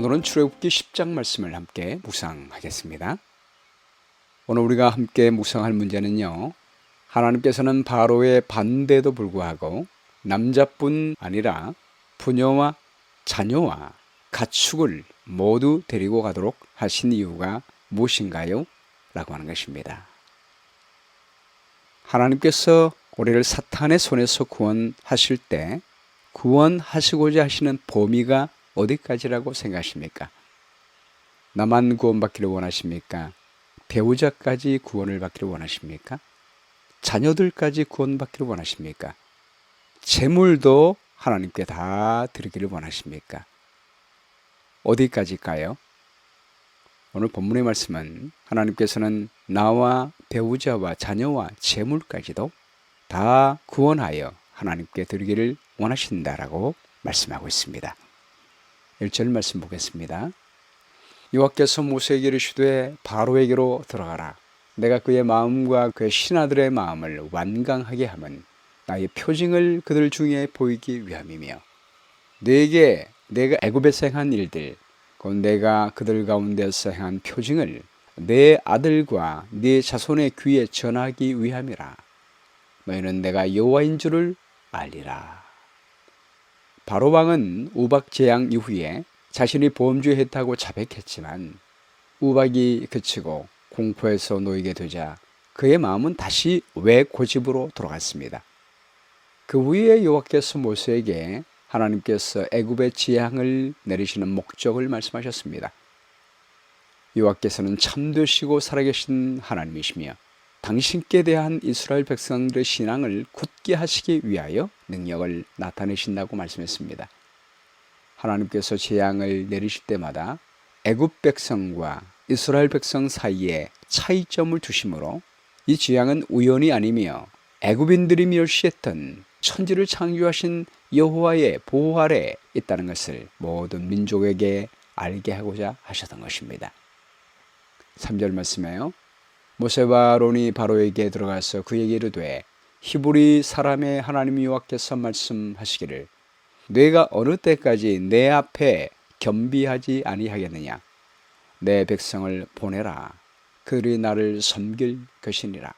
오늘은 출애굽기 10장 말씀을 함께 묵상하겠습니다. 오늘 우리가 함께 묵상할 문제는요, 하나님께서는 바로의 반대에도 불구하고 남자뿐 아니라 부녀와 자녀와 가축을 모두 데리고 가도록 하신 이유가 무엇인가요? 라고 하는 것입니다. 하나님께서 우리를 사탄의 손에서 구원하실 때 구원하시고자 하시는 범위가 어디까지라고 생각하십니까? 나만 구원받기를 원하십니까? 배우자까지 구원을 받기를 원하십니까? 자녀들까지 구원받기를 원하십니까? 재물도 하나님께 다 드리기를 원하십니까? 어디까지일까요? 오늘 본문의 말씀은 하나님께서는 나와 배우자와 자녀와 재물까지도 다 구원하여 하나님께 드리기를 원하신다라고 말씀하고 있습니다. 1절 말씀 보겠습니다. 여호와께서 모세에게 이르시되 바로에게로 들어가라. 내가 그의 마음과 그의 신하들의 마음을 완강하게 함은 나의 표징을 그들 중에 보이기 위함이며 네게 내가 애굽에서 행한 일들 곧 내가 그들 가운데서 행한 표징을 내 아들과 네 자손의 귀에 전하기 위함이라. 너희는 내가 여호와인 줄을 알리라. 바로 왕은 우박 재앙 이후에 자신이 범죄했다고 자백했지만 우박이 그치고 공포에서 놓이게 되자 그의 마음은 다시 외고집으로 돌아갔습니다. 그 후에 여호와께서 모세에게 하나님께서 애굽의 재앙을 내리시는 목적을 말씀하셨습니다. 여호와께서는 참되시고 살아계신 하나님이시며 당신께 대한 이스라엘 백성들의 신앙을 굳게 하시기 위하여 능력을 나타내신다고 말씀했습니다. 하나님께서 재앙을 내리실 때마다 애굽 백성과 이스라엘 백성 사이에 차이점을 두심으로 이 재앙은 우연이 아니며 애굽인들이 멸시했던 천지를 창조하신 여호와의 보호 아래 있다는 것을 모든 민족에게 알게 하고자 하셨던 것입니다. 3절 말씀에요. 모세와 아론이 바로에게 들어가서 그에게 이르되 히브리 사람의 하나님 여호와께서 말씀하시기를 내가 어느 때까지 내 앞에 겸비하지 아니하겠느냐. 내 백성을 보내라. 그들이 나를 섬길 것이니라.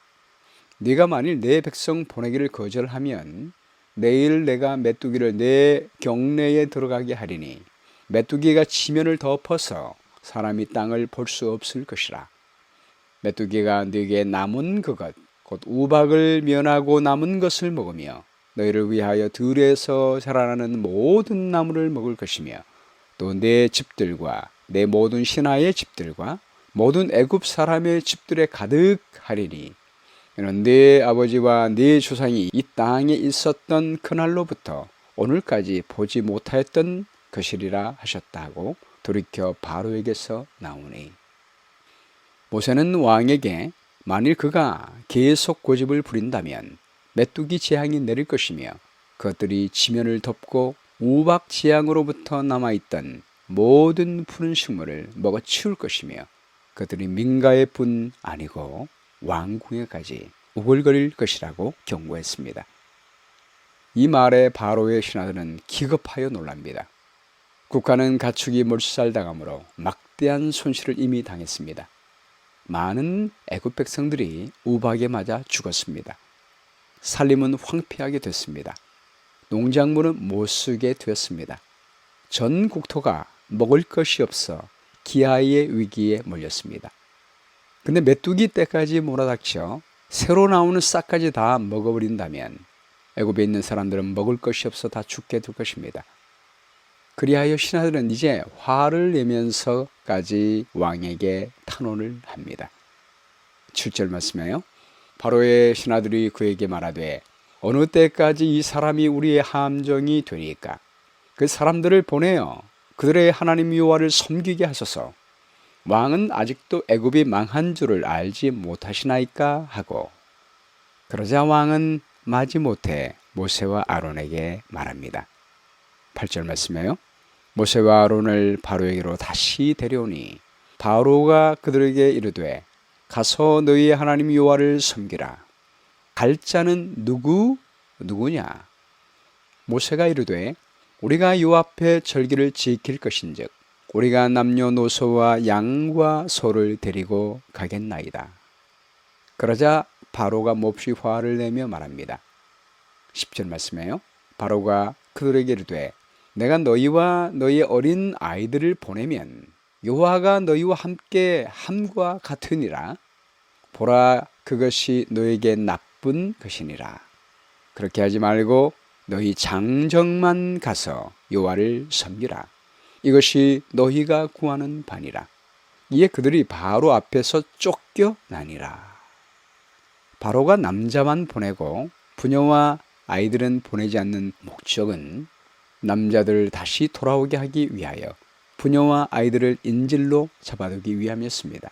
네가 만일 내 백성 보내기를 거절하면 내일 내가 메뚜기를 내 경내에 들어가게 하리니 메뚜기가 지면을 덮어서 사람이 땅을 볼 수 없을 것이라. 메뚜기가 네게 남은 그것 곧 우박을 면하고 남은 것을 먹으며 너희를 위하여 들에서 자라나는 모든 나무를 먹을 것이며 또 내 집들과 내 모든 신하의 집들과 모든 애굽 사람의 집들에 가득하리니 이는 네 아버지와 네 조상이 이 땅에 있었던 그날로부터 오늘까지 보지 못하였던 것이리라 하셨다 하고 돌이켜 바로에게서 나오니 모세는 왕에게 만일 그가 계속 고집을 부린다면 메뚜기 재앙이 내릴 것이며 그것들이 지면을 덮고 우박 재앙으로부터 남아있던 모든 푸른 식물을 먹어 치울 것이며 그들이 민가의 뿐 아니고 왕궁에까지 우글거릴 것이라고 경고했습니다. 이 말에 바로의 신하들은 기겁하여 놀랍니다. 국가는 가축이 몰살당하므로 막대한 손실을 이미 당했습니다. 많은 애굽 백성들이 우박에 맞아 죽었습니다. 살림은 황폐하게 됐습니다. 농작물은 못 쓰게 되었습니다. 전 국토가 먹을 것이 없어 기아의 위기에 몰렸습니다. 근데 메뚜기 때까지 몰아닥쳐 새로 나오는 싹까지 다 먹어버린다면 애굽에 있는 사람들은 먹을 것이 없어 다 죽게 될 것입니다. 그리하여 신하들은 이제 화를 내면서까지 왕에게 탄원을 합니다. 7절 말씀에요. 바로의 신하들이 그에게 말하되 어느 때까지 이 사람이 우리의 함정이 되니까 그 사람들을 보내어 그들의 하나님 여호와를 섬기게 하소서. 왕은 아직도 애굽이 망한 줄을 알지 못하시나이까 하고 그러자 왕은 마지못해 모세와 아론에게 말합니다. 8절 말씀에요. 모세와 아론을 바로에게로 다시 데려오니 바로가 그들에게 이르되 가서 너희의 하나님 여호와를 섬기라. 갈 자는 누구냐? 모세가 이르되 우리가 여호와 앞에 절기를 지킬 것인즉 우리가 남녀노소와 양과 소를 데리고 가겠나이다. 그러자 바로가 몹시 화를 내며 말합니다. 10절 말씀에요. 바로가 그들에게 이르되 내가 너희와 너희 어린 아이들을 보내면 여호와가 너희와 함께 함과 같으니라. 보라, 그것이 너에게 나쁜 것이니라. 그렇게 하지 말고 너희 장정만 가서 여호와를 섬기라. 이것이 너희가 구하는 바니라. 이에 그들이 바로 앞에서 쫓겨나니라. 바로가 남자만 보내고 부녀와 아이들은 보내지 않는 목적은 남자들을 다시 돌아오게 하기 위하여 부녀와 아이들을 인질로 잡아두기 위함이었습니다.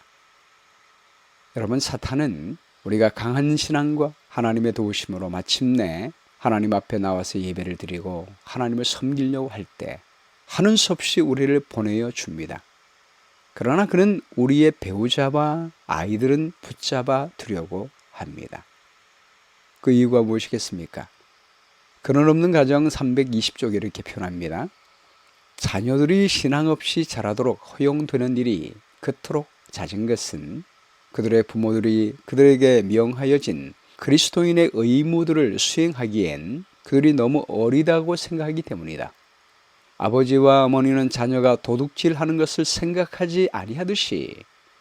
여러분, 사탄은 우리가 강한 신앙과 하나님의 도우심으로 마침내 하나님 앞에 나와서 예배를 드리고 하나님을 섬기려고 할 때 하는 수 없이 우리를 보내어 줍니다. 그러나 그는 우리의 배우자와 아이들은 붙잡아 두려고 합니다. 그 이유가 무엇이겠습니까? 근원 없는 가정 320쪽에 이렇게 표현합니다. 자녀들이 신앙 없이 자라도록 허용되는 일이 그토록 잦은 것은 그들의 부모들이 그들에게 명하여진 그리스도인의 의무들을 수행하기엔 그들이 너무 어리다고 생각하기 때문이다. 아버지와 어머니는 자녀가 도둑질하는 것을 생각하지 아니하듯이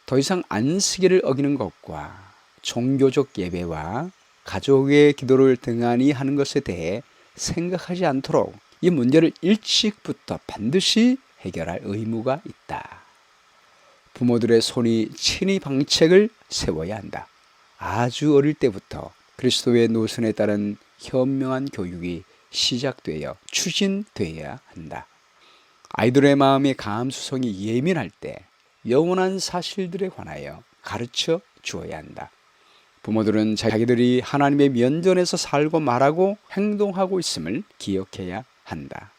더 이상 안식일을 어기는 것과 종교적 예배와 가족의 기도를 등한히 하는 것에 대해 생각하지 않도록 이 문제를 일찍부터 반드시 해결할 의무가 있다. 부모들의 손이 친히 방책을 세워야 한다. 아주 어릴 때부터 그리스도의 노선에 따른 현명한 교육이 시작되어 추진되어야 한다. 아이들의 마음의 감수성이 예민할 때 영원한 사실들에 관하여 가르쳐 주어야 한다. 부모들은 자기들이 하나님의 면전에서 살고 말하고 행동하고 있음을 기억해야 한다.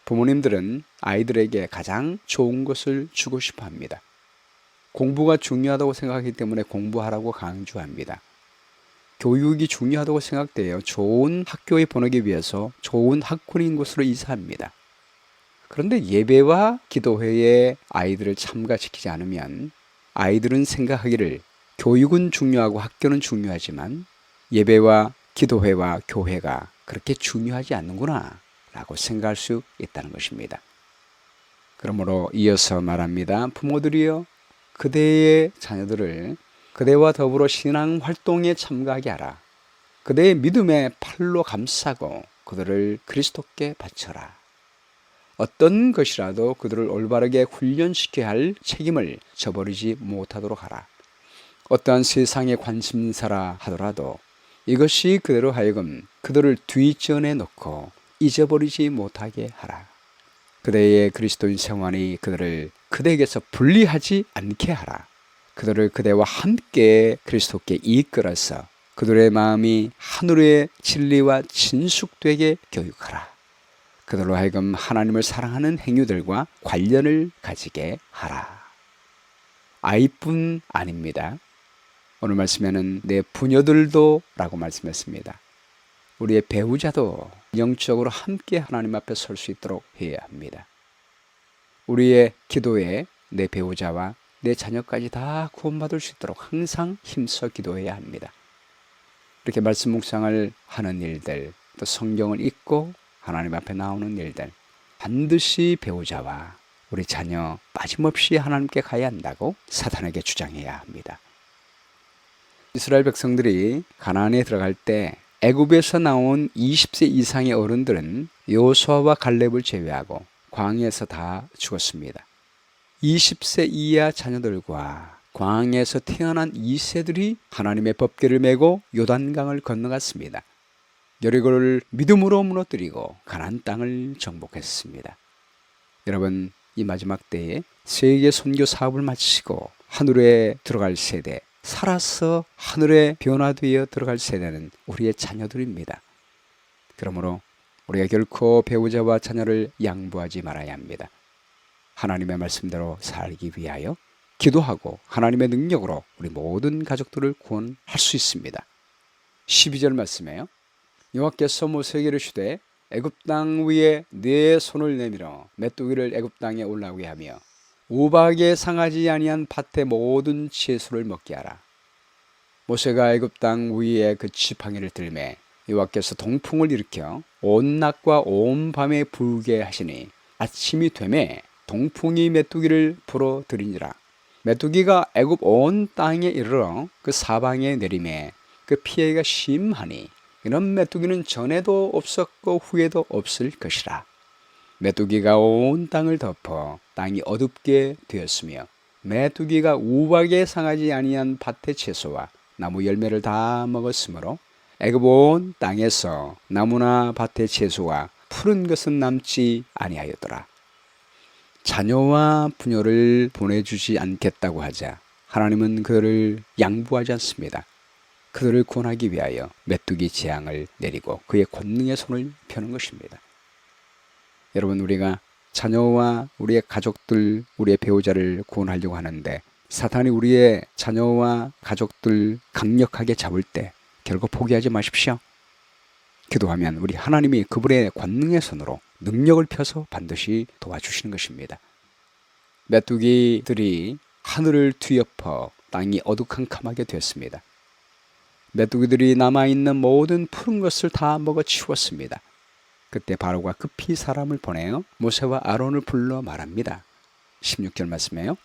부모님들은 아이들에게 가장 좋은 것을 주고 싶어 합니다. 공부가 중요하다고 생각하기 때문에 공부하라고 강조합니다. 교육이 중요하다고 생각되어 좋은 학교에 보내기 위해서 좋은 학군인 곳으로 이사합니다. 그런데 예배와 기도회에 아이들을 참가시키지 않으면 아이들은 생각하기를 교육은 중요하고 학교는 중요하지만 예배와 기도회와 교회가 그렇게 중요하지 않는구나 라고 생각할 수 있다는 것입니다. 그러므로 이어서 말합니다. 부모들이여, 그대의 자녀들을 그대와 더불어 신앙 활동에 참가하게 하라. 그대의 믿음의 팔로 감싸고 그들을 그리스도께 바쳐라. 어떤 것이라도 그들을 올바르게 훈련시켜야 할 책임을 저버리지 못하도록 하라. 어떠한 세상의 관심사라 하더라도 이것이 그대로 하여금 그들을 뒷전에 놓고 잊어버리지 못하게 하라. 그대의 그리스도인 생활이 그들을 그대에게서 분리하지 않게 하라. 그들을 그대와 함께 그리스도께 이끌어서 그들의 마음이 하늘의 진리와 친숙되게 교육하라. 그들로 하여금 하나님을 사랑하는 행위들과 관련을 가지게 하라. 아이뿐 아닙니다. 오늘 말씀에는 내 부녀들도 라고 말씀했습니다. 우리의 배우자도 영적으로 함께 하나님 앞에 설 수 있도록 해야 합니다. 우리의 기도에 내 배우자와 내 자녀까지 다 구원받을 수 있도록 항상 힘써 기도해야 합니다. 이렇게 말씀 묵상을 하는 일들, 또 성경을 읽고 하나님 앞에 나오는 일들, 반드시 배우자와 우리 자녀 빠짐없이 하나님께 가야 한다고 사탄에게 주장해야 합니다. 이스라엘 백성들이 가나안에 들어갈 때 애굽에서 나온 20세 이상의 어른들은 여호수아와 갈렙을 제외하고 광야에서 다 죽었습니다. 20세 이하 자녀들과 광야에서 태어난 2세들이 하나님의 법궤를 메고 요단강을 건너갔습니다. 여리고를 믿음으로 무너뜨리고 가나안 땅을 정복했습니다. 여러분, 이 마지막 때에 세계 선교 사업을 마치고 하늘에 들어갈 세대, 살아서 하늘에 변화되어 들어갈 세대는 우리의 자녀들입니다. 그러므로 우리가 결코 배우자와 자녀를 양보하지 말아야 합니다. 하나님의 말씀대로 살기 위하여 기도하고 하나님의 능력으로 우리 모든 가족들을 구원할 수 있습니다. 12절 말씀에요. 여호와께서 모세에게 이르시되 애굽 땅 위에 네 손을 내밀어 메뚜기를 애굽 땅에 올라오게 하며 우박에 상하지 아니한 밭의 모든 채소를 먹게 하라. 모세가 애굽 땅 위에 그 지팡이를 들매 여호와께서 동풍을 일으켜 온 낮과 온 밤에 불게 하시니 아침이 되매 동풍이 메뚜기를 불어들이니라. 메뚜기가 애굽 온 땅에 이르러 그 사방에 내림에 그 피해가 심하니 이런 메뚜기는 전에도 없었고 후에도 없을 것이라. 메뚜기가 온 땅을 덮어 땅이 어둡게 되었으며 메뚜기가 우박에 상하지 아니한 밭의 채소와 나무 열매를 다 먹었으므로 애굽 온 땅에서 나무나 밭의 채소와 푸른 것은 남지 아니하였더라. 자녀와 부녀를 보내주지 않겠다고 하자 하나님은 그들을 양보하지 않습니다. 그들을 구원하기 위하여 메뚜기 재앙을 내리고 그의 권능의 손을 펴는 것입니다. 여러분, 우리가 자녀와 우리의 가족들, 우리의 배우자를 구원하려고 하는데 사탄이 우리의 자녀와 가족들 강력하게 잡을 때 결국 포기하지 마십시오. 기도하면 우리 하나님이 그분의 권능의 손으로 능력을 펴서 반드시 도와주시는 것입니다. 메뚜기들이 하늘을 뒤엎어 땅이 어두컴컴하게 됐습니다. 메뚜기들이 남아있는 모든 푸른 것을 다 먹어치웠습니다. 그때 바로가 급히 사람을 보내어 모세와 아론을 불러 말합니다. 16절 말씀에요.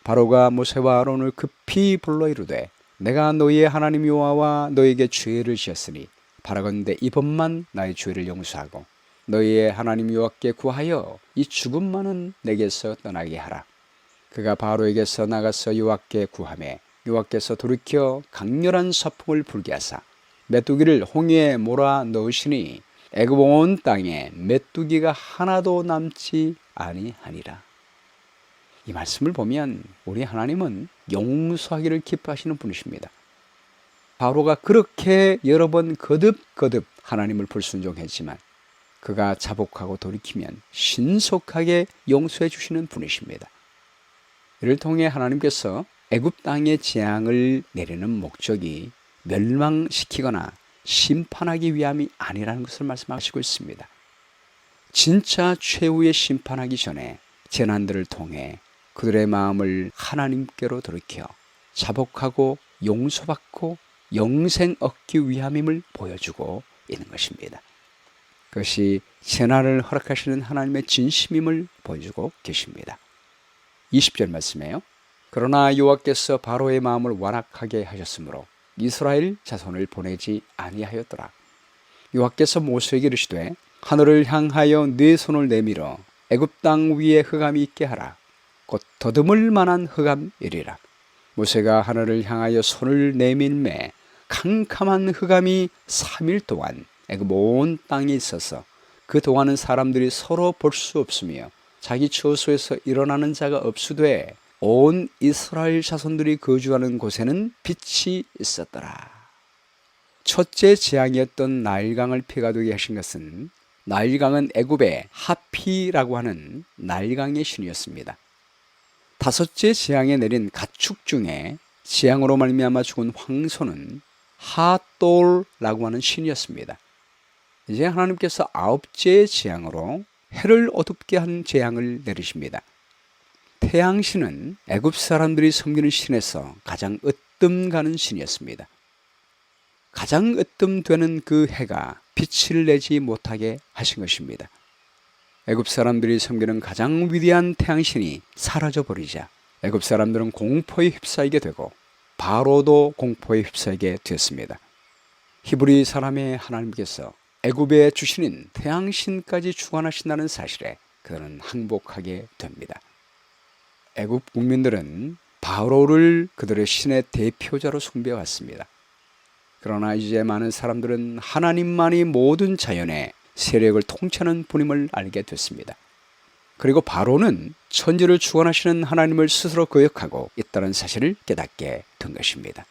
바로가 모세와 아론을 급히 불러 이르되 내가 너희의 하나님 여호와와 너희에게 죄를 지었으니 바라건대 이번만 나의 죄를 용서하고 너희의 하나님 여호와께 구하여 이 죽음만은 내게서 떠나게 하라. 그가 바로에게서 나가서 여호와께 구하매 여호와께서 돌이켜 강렬한 서풍을 불게 하사 메뚜기를 홍해에 몰아 넣으시니 애굽 온 땅에 메뚜기가 하나도 남지 아니하니라. 이 말씀을 보면 우리 하나님은 용서하기를 기뻐하시는 분이십니다. 바로가 그렇게 여러 번 거듭거듭 하나님을 불순종했지만 그가 자복하고 돌이키면 신속하게 용서해 주시는 분이십니다. 이를 통해 하나님께서 애굽 땅의 재앙을 내리는 목적이 멸망시키거나 심판하기 위함이 아니라는 것을 말씀하시고 있습니다. 진짜 최후의 심판하기 전에 재난들을 통해 그들의 마음을 하나님께로 돌이켜 자복하고 용서받고 영생 얻기 위함임을 보여주고 있는 것입니다. 그것이 재난을 허락하시는 하나님의 진심임을 보여주고 계십니다. 20절 말씀이에요. 그러나 여호와께서 바로의 마음을 완악하게 하셨으므로 이스라엘 자손을 보내지 아니하였더라. 여호와께서 모세에게 이르시되 하늘을 향하여 네 손을 내밀어 애굽 땅 위에 흑암이 있게 하라. 곧 더듬을 만한 흑암이리라. 모세가 하늘을 향하여 손을 내밀매 캄캄한 흑암이 3일 동안 애굽 온 땅에 있어서 그 동안은 사람들이 서로 볼 수 없으며 자기 처소에서 일어나는 자가 없으되 온 이스라엘 자손들이 거주하는 곳에는 빛이 있었더라. 첫째 재앙이었던 나일강을 피가 되게 하신 것은 나일강은 애굽의 하피라고 하는 나일강의 신이었습니다. 다섯째 재앙에 내린 가축 중에 재앙으로 말미암아 죽은 황소는 하돌라고 하는 신이었습니다. 이제 하나님께서 아홉째 재앙으로 해를 어둡게 한 재앙을 내리십니다. 태양신은 애굽 사람들이 섬기는 신에서 가장 으뜸가는 신이었습니다. 가장 으뜸되는 그 해가 빛을 내지 못하게 하신 것입니다. 애굽 사람들이 섬기는 가장 위대한 태양신이 사라져버리자 애굽 사람들은 공포에 휩싸이게 되고 바로도 공포에 휩싸이게 되었습니다. 히브리 사람의 하나님께서 애굽의 주신인 태양신까지 주관하신다는 사실에 그들은 항복하게 됩니다. 애굽 국민들은 바로를 그들의 신의 대표자로 숭배해왔습니다. 그러나 이제 많은 사람들은 하나님만이 모든 자연의 세력을 통치하는 분임을 알게 됐습니다. 그리고 바로는 천지를 주관하시는 하나님을 스스로 거역하고 있다는 사실을 깨닫게 된 것입니다.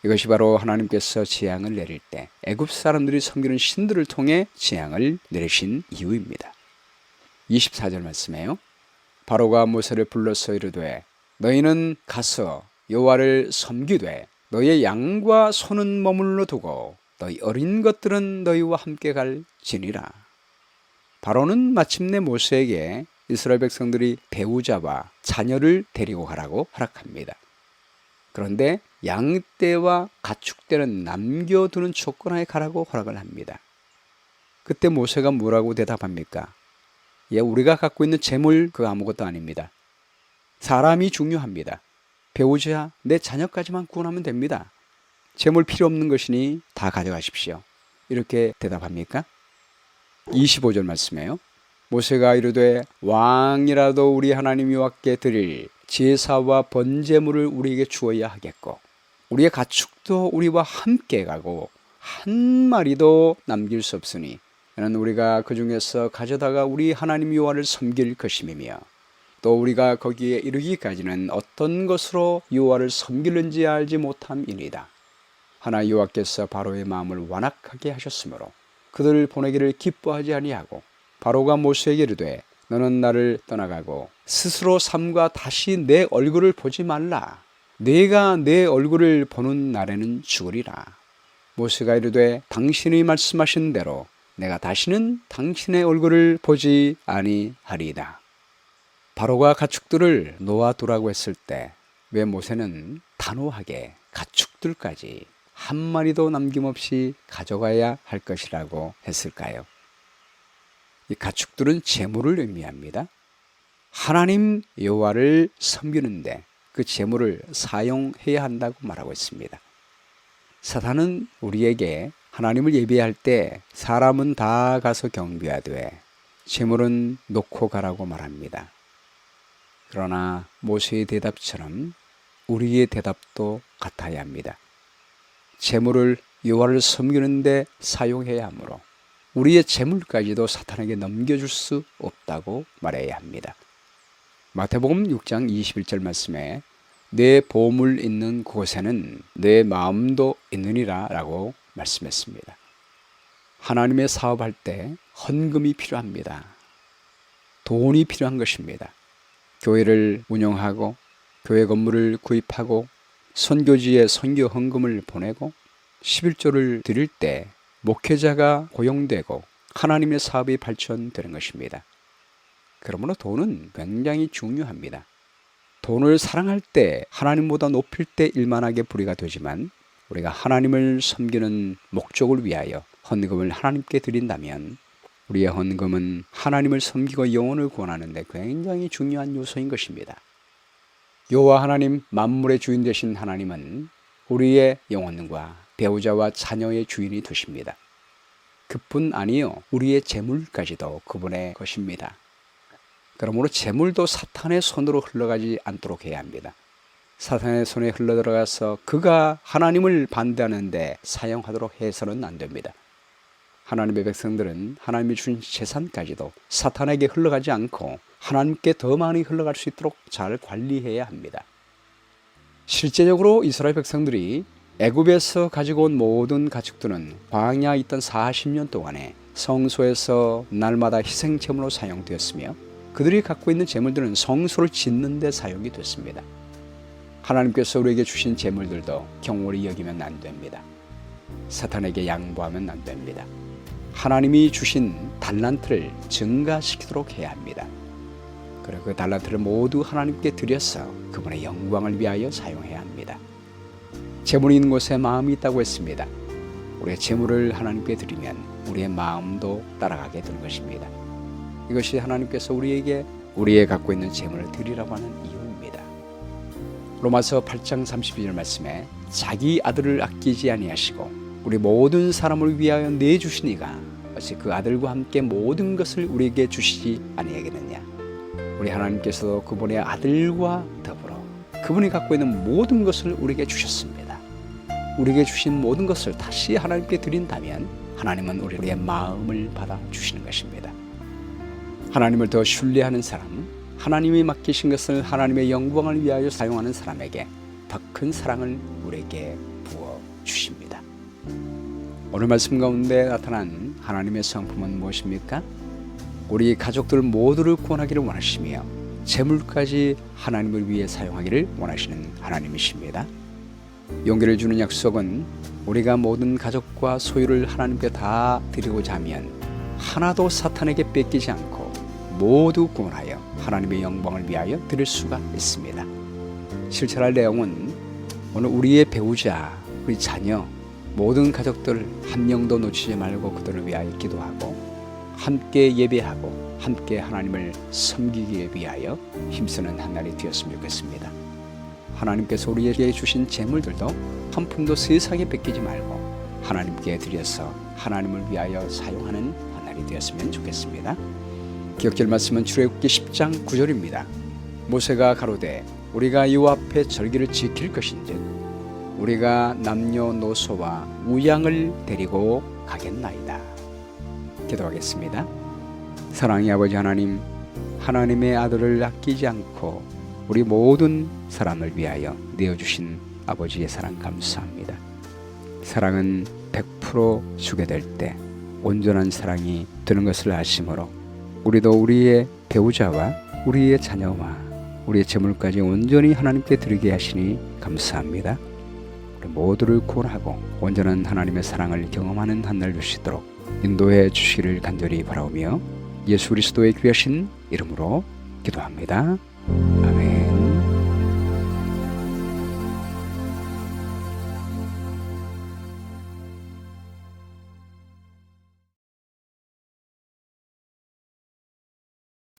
이것이 바로 하나님께서 재앙을 내릴 때 애굽 사람들이 섬기는 신들을 통해 재앙을 내리신 이유입니다. 24절 말씀이에요. 바로가 모세를 불러서 이르되 너희는 가서 여호와를 섬기되 너희의 양과 소는 머물러 두고 너희 어린 것들은 너희와 함께 갈지니라. 바로는 마침내 모세에게 이스라엘 백성들이 배우자와 자녀를 데리고 가라고 허락합니다. 그런데 양떼와 가축떼는 남겨두는 조건하에 가라고 허락을 합니다. 그때 모세가 뭐라고 대답합니까? 우리가 갖고 있는 재물 그거 아무것도 아닙니다. 사람이 중요합니다. 배우자, 내 자녀까지만 구원하면 됩니다. 재물 필요 없는 것이니 다 가져가십시오. 이렇게 대답합니까? 25절 말씀에요. 모세가 이르되 왕이라도 우리 하나님 여호와께 드릴 제사와 번제물을 우리에게 주어야 하겠고 우리의 가축도 우리와 함께 가고 한 마리도 남길 수 없으니 이는 우리가 그 중에서 가져다가 우리 하나님 여호와를 섬길 것임이며 또 우리가 거기에 이르기까지는 어떤 것으로 여호와를 섬기는지 알지 못함이니이다. 하나 여호와께서 바로의 마음을 완악하게 하셨으므로 그들을 보내기를 기뻐하지 아니하고 바로가 모세에게 이르되 너는 나를 떠나가고 스스로 삼가 다시 내 얼굴을 보지 말라. 내가 내 얼굴을 보는 날에는 죽으리라. 모세가 이르되 당신이 말씀하신 대로 내가 다시는 당신의 얼굴을 보지 아니하리이다. 바로가 가축들을 놓아두라고 했을 때 왜 모세는 단호하게 가축들까지 한 마리도 남김없이 가져가야 할 것이라고 했을까요? 이 가축들은 재물을 의미합니다. 하나님 여호와를 섬기는데 그 재물을 사용해야 한다고 말하고 있습니다. 사탄은 우리에게 하나님을 예배할 때 사람은 다 가서 경배하되 재물은 놓고 가라고 말합니다. 그러나 모세의 대답처럼 우리의 대답도 같아야 합니다. 재물을 여호와를 섬기는 데 사용해야 하므로 우리의 재물까지도 사탄에게 넘겨줄 수 없다고 말해야 합니다. 마태복음 6장 21절 말씀에 내 보물 있는 곳에는 내 마음도 있느니라 라고 말씀했습니다. 하나님의 사업할 때 헌금이 필요합니다. 돈이 필요한 것입니다. 교회를 운영하고 교회 건물을 구입하고 선교지에 선교 헌금을 보내고 11조를 드릴 때 목회자가 고용되고 하나님의 사업이 발전되는 것입니다. 그러므로 돈은 굉장히 중요합니다. 돈을 사랑할 때 하나님보다 높일 때 일만하게 불의가 되지만 우리가 하나님을 섬기는 목적을 위하여 헌금을 하나님께 드린다면 우리의 헌금은 하나님을 섬기고 영혼을 구원하는 데 굉장히 중요한 요소인 것입니다. 여호와 하나님 만물의 주인 되신 하나님은 우리의 영혼과 배우자와 자녀의 주인이 되십니다. 그뿐 아니요 우리의 재물까지도 그분의 것입니다. 그러므로 재물도 사탄의 손으로 흘러가지 않도록 해야 합니다. 사탄의 손에 흘러들어가서 그가 하나님을 반대하는데 사용하도록 해서는 안 됩니다. 하나님의 백성들은 하나님이 주신 재산까지도 사탄에게 흘러가지 않고 하나님께 더 많이 흘러갈 수 있도록 잘 관리해야 합니다. 실제적으로 이스라엘 백성들이 애굽에서 가지고 온 모든 가축들은 광야에 있던 40년 동안에 성소에서 날마다 희생제물로 사용되었으며 그들이 갖고 있는 제물들은 성소를 짓는 데 사용이 됐습니다. 하나님께서 우리에게 주신 제물들도 경홀히 여기면 안 됩니다. 사탄에게 양보하면 안 됩니다. 하나님이 주신 달란트를 증가시키도록 해야 합니다. 그리고 그 달란트를 모두 하나님께 드려서 그분의 영광을 위하여 사용해야 합니다. 재물이 있는 곳에 마음이 있다고 했습니다. 우리의 재물을 하나님께 드리면 우리의 마음도 따라가게 되는 것입니다. 이것이 하나님께서 우리의 갖고 있는 재물을 드리라고 하는 이유입니다. 로마서 8장 32절 말씀에 자기 아들을 아끼지 아니하시고 우리 모든 사람을 위하여 내주시니가 어찌 그 아들과 함께 모든 것을 우리에게 주시지 아니하겠느냐. 우리 하나님께서도 그분의 아들과 더불어 그분이 갖고 있는 모든 것을 우리에게 주셨습니다. 우리에게 주신 모든 것을 다시 하나님께 드린다면 하나님은 우리의 마음을 받아주시는 것입니다. 하나님을 더 신뢰하는 사람, 하나님이 맡기신 것을 하나님의 영광을 위하여 사용하는 사람에게 더 큰 사랑을 우리에게 부어주십니다. 오늘 말씀 가운데 나타난 하나님의 성품은 무엇입니까? 우리 가족들 모두를 구원하기를 원하시며 재물까지 하나님을 위해 사용하기를 원하시는 하나님이십니다. 용기를 주는 약속은 우리가 모든 가족과 소유를 하나님께 다 드리고자 하면 하나도 사탄에게 뺏기지 않고 모두 구원하여 하나님의 영광을 위하여 드릴 수가 있습니다. 실천할 내용은 오늘 우리의 배우자, 우리 자녀, 모든 가족들 한 명도 놓치지 말고 그들을 위하여 기도하고 함께 예배하고 함께 하나님을 섬기기 위하여 힘쓰는 한 날이 되었으면 좋겠습니다. 하나님께서 우리에게 주신 재물들도 한 푼도 세상에 뺏기지 말고 하나님께 드려서 하나님을 위하여 사용하는 한 날이 되었으면 좋겠습니다. 기억될 말씀은 출애굽기 10장 9절입니다. 모세가 가로되 우리가 여호와 앞에 절기를 지킬 것인즉 우리가 남녀노소와 우양을 데리고 가겠나이다. 기도하겠습니다. 사랑의 아버지 하나님, 하나님의 아들을 아끼지 않고 우리 모든 사람을 위하여 내어주신 아버지의 사랑 감사합니다. 사랑은 100% 주게 될 때 온전한 사랑이 되는 것을 아심으로 우리도 우리의 배우자와 우리의 자녀와 우리의 재물까지 온전히 하나님께 드리게 하시니 감사합니다. 우리 모두를 구원하고 온전한 하나님의 사랑을 경험하는 한 날 주시도록 인도해 주시기를 간절히 바라오며 예수 그리스도의 귀하신 이름으로 기도합니다. 아멘.